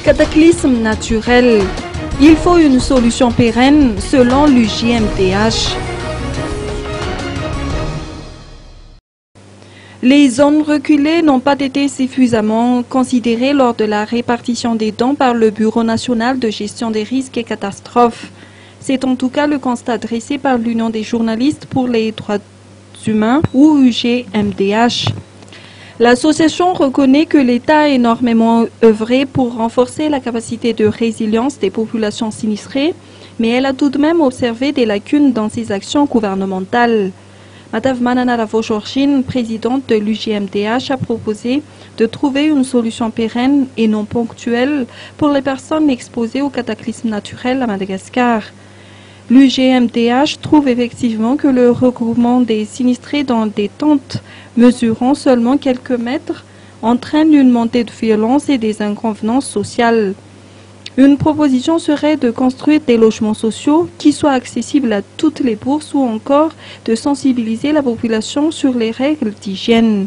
Cataclysme naturel. Il faut une solution pérenne selon l'UJMDH. Les zones reculées n'ont pas été suffisamment considérées lors de la répartition des dons par le Bureau national de gestion des risques et catastrophes. C'est en tout cas le constat dressé par l'Union des journalistes pour les droits humains ou UJMDH. L'association reconnaît que l'État a énormément œuvré pour renforcer la capacité de résilience des populations sinistrées, mais elle a tout de même observé des lacunes dans ses actions gouvernementales. Madame Manana Ravo-Georgine, présidente de l'UJMDH, a proposé de trouver une solution pérenne et non ponctuelle pour les personnes exposées au cataclysme naturel à Madagascar. L'UJMDH trouve effectivement que le regroupement des sinistrés dans des tentes mesurant seulement quelques mètres entraîne une montée de violence et des inconvéniences sociales. Une proposition serait de construire des logements sociaux qui soient accessibles à toutes les bourses ou encore de sensibiliser la population sur les règles d'hygiène.